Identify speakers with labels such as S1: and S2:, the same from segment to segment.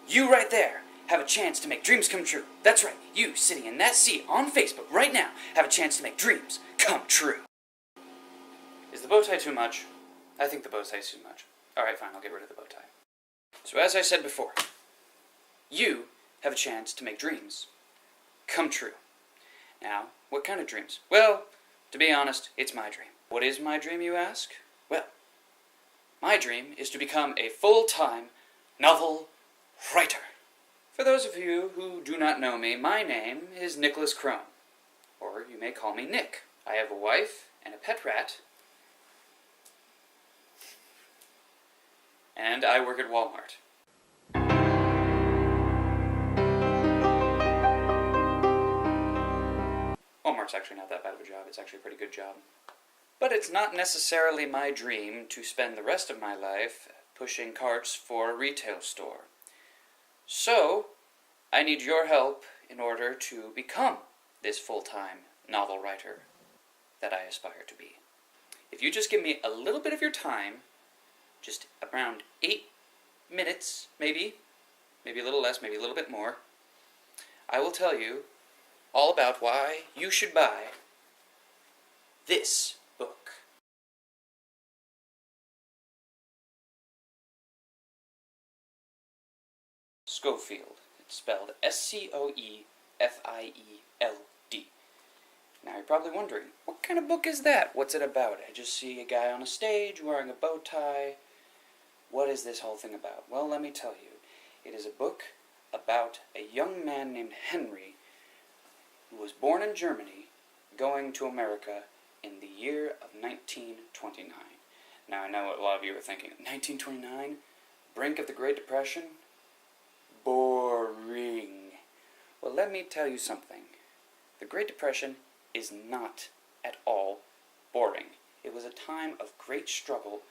S1: You right there have a chance to make dreams come true. That's right, you sitting in that seat on Facebook right now have a chance to make dreams come true. Is the bow tie too much? I think the bow tie is too much. Alright, fine, I'll get rid of the bow tie. So as I said before, you have a chance to make dreams come true. Now, what kind of dreams? Well, to be honest, it's my dream. What is my dream, you ask? Well, my dream is to become a full-time novel writer. For those of you who do not know me, my name is Nicholas Krohn, or you may call me Nick. I have a wife and a pet rat, and I work at Walmart. Walmart's actually not that bad of a job. It's actually a pretty good job. But it's not necessarily my dream to spend the rest of my life pushing carts for a retail store. So, I need your help in order to become this full-time novel writer that I aspire to be. If you just give me a little bit of your time, just around 8 minutes, maybe a little less, maybe a little bit more, I will tell you all about why you should buy this book. Scoefield. It's spelled Scoefield. Now you're probably wondering, what kind of book is that? What's it about? I just see a guy on a stage wearing a bow tie. What is this whole thing about? Well, let me tell you. It is a book about a young man named Henry who was born in Germany, going to America in the year of 1929. Now, I know what a lot of you are thinking. 1929? Brink of the Great Depression? Boring. Well, let me tell you something. The Great Depression is not at all boring. It was a time of great struggle,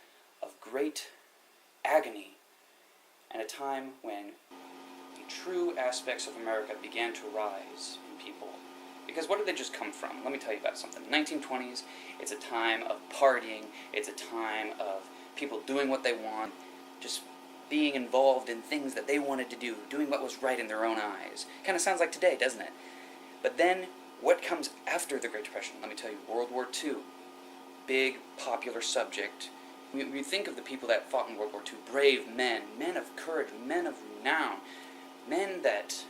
S1: of great agony, and a time when the true aspects of America began to rise in people. Because what did they just come from? Let me tell you about something. The 1920s, it's a time of partying, it's a time of people doing what they want, just being involved in things that they wanted to do, doing what was right in their own eyes. Kind of sounds like today, doesn't it? But then, what comes after the Great Depression? Let me tell you, World War II. Big, popular subject. We think of the people that fought in World War II, brave men, men of courage, men of renown, men that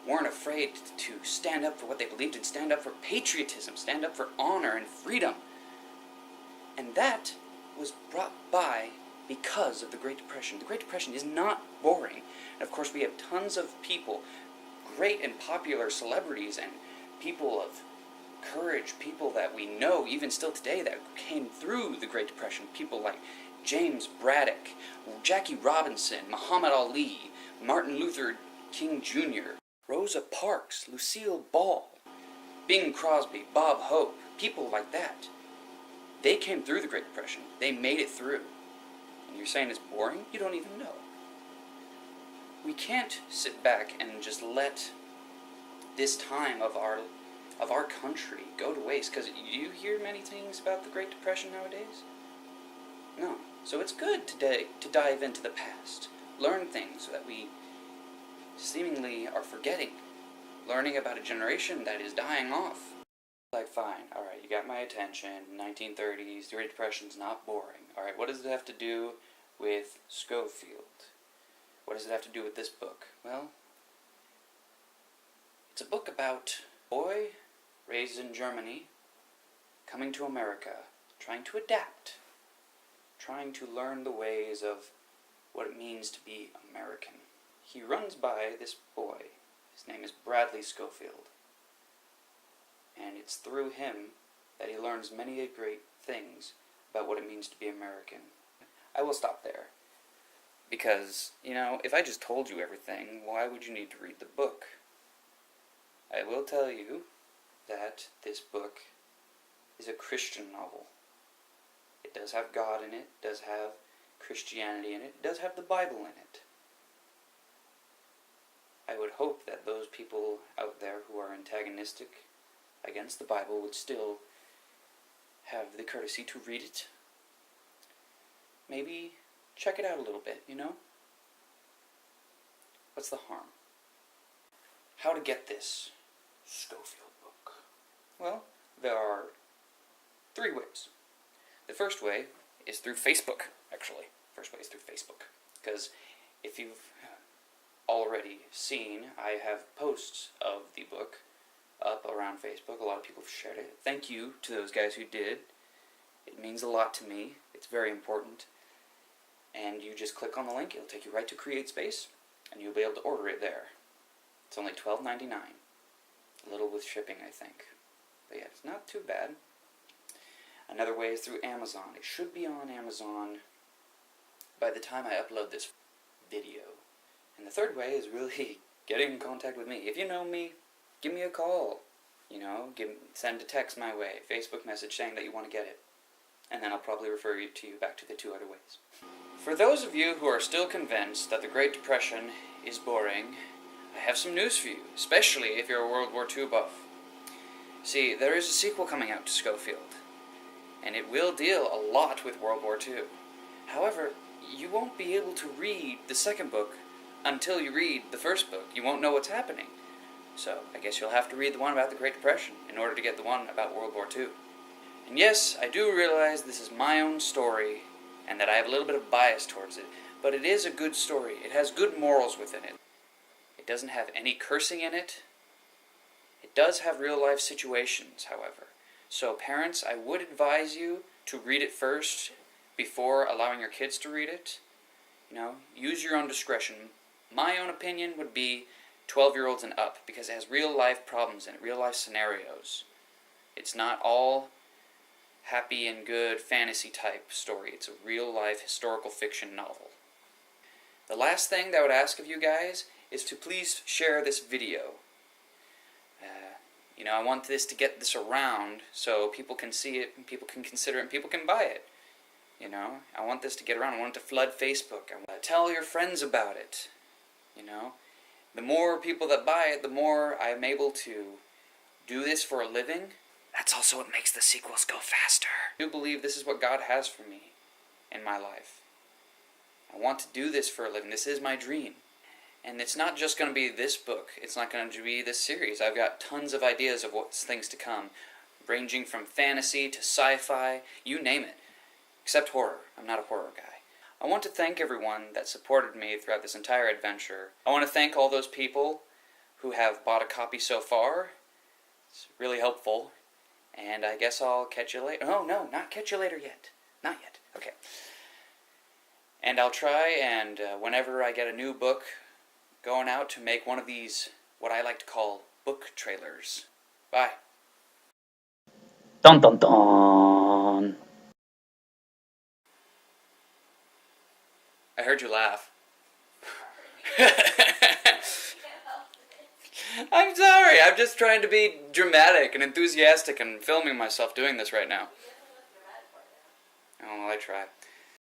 S1: weren't afraid to stand up for what they believed in, stand up for patriotism, stand up for honor and freedom. And that was brought by because of the Great Depression. The Great Depression is not boring. And of course we have tons of people, great and popular celebrities and people of courage, people that we know even still today that came through the Great Depression. People like James Braddock, Jackie Robinson, Muhammad Ali, Martin Luther King Jr., Rosa Parks, Lucille Ball, Bing Crosby, Bob Hope, people like that. They came through the Great Depression. They made it through. And you're saying it's boring? You don't even know. We can't sit back and just let this time of our country go to waste, because you hear many things about the Great Depression nowadays? No. So it's good today to dive into the past, learn things that we seemingly are forgetting, learning about a generation that is dying off. Like, fine, alright, you got my attention, 1930s, the Great Depression's not boring. Alright, what does it have to do with Scoefield? What does it have to do with this book? Well, it's a book about a boy raised in Germany, coming to America, trying to adapt, trying to learn the ways of what it means to be American. He runs by this boy. His name is Bradley Scoefield. And it's through him that he learns many great things about what it means to be American. I will stop there. Because, if I just told you everything, why would you need to read the book? I will tell you that this book is a Christian novel. It does have God in it, does have Christianity in it, does have the Bible in it. I would hope that those people out there who are antagonistic against the Bible would still have the courtesy to read it. Maybe check it out a little bit, What's the harm? How to get this Scoefield book? Well, there are 3 ways. The first way is through Facebook, actually. First way is through Facebook. Because if you've already seen, I have posts of the book up around Facebook. A lot of people have shared it. Thank you to those guys who did. It means a lot to me. It's very important. And you just click on the link. It'll take you right to CreateSpace, and you'll be able to order it there. It's only $12.99. A little with shipping, I think. But yeah, it's not too bad. Another way is through Amazon. It should be on Amazon by the time I upload this video. And the third way is really getting in contact with me. If you know me, give me a call. You know, send a text my way, Facebook message saying that you want to get it. And then I'll probably refer you back to the 2 other ways. For those of you who are still convinced that the Great Depression is boring, I have some news for you, especially if you're a World War II buff. See, there is a sequel coming out to Scoefield, and it will deal a lot with World War II. However, you won't be able to read the second book until you read the first book. You won't know what's happening. So, I guess you'll have to read the one about the Great Depression in order to get the one about World War II. And yes, I do realize this is my own story, and that I have a little bit of bias towards it, but it is a good story. It has good morals within it. It doesn't have any cursing in it. It does have real-life situations, however. So parents, I would advise you to read it first before allowing your kids to read it. You know, use your own discretion. My own opinion would be 12-year-olds and up, because it has real-life problems in it, real-life scenarios. It's not all happy and good fantasy type story. It's a real-life historical fiction novel. The last thing that I would ask of you guys is to please share this video. You know, I want this to get this around so people can see it, and people can consider it, and people can buy it. You know, I want this to get around. I want it to flood Facebook. I want to tell your friends about it. You know, the more people that buy it, the more I'm able to do this for a living. That's also what makes the sequels go faster. I do believe this is what God has for me in my life. I want to do this for a living. This is my dream. And it's not just going to be this book. It's not going to be this series. I've got tons of ideas of what's things to come, ranging from fantasy to sci-fi, you name it. Except horror. I'm not a horror guy. I want to thank everyone that supported me throughout this entire adventure. I want to thank all those people who have bought a copy so far. It's really helpful. And I guess I'll catch you later. Oh, no, not catch you later yet. Not yet. Okay. And I'll try, and whenever I get a new book going out, to make one of these, what I like to call, book trailers. Bye.
S2: Dun dun dun.
S1: I heard you laugh. I'm sorry, I'm just trying to be dramatic and enthusiastic and filming myself doing this right now. Oh, well, I try.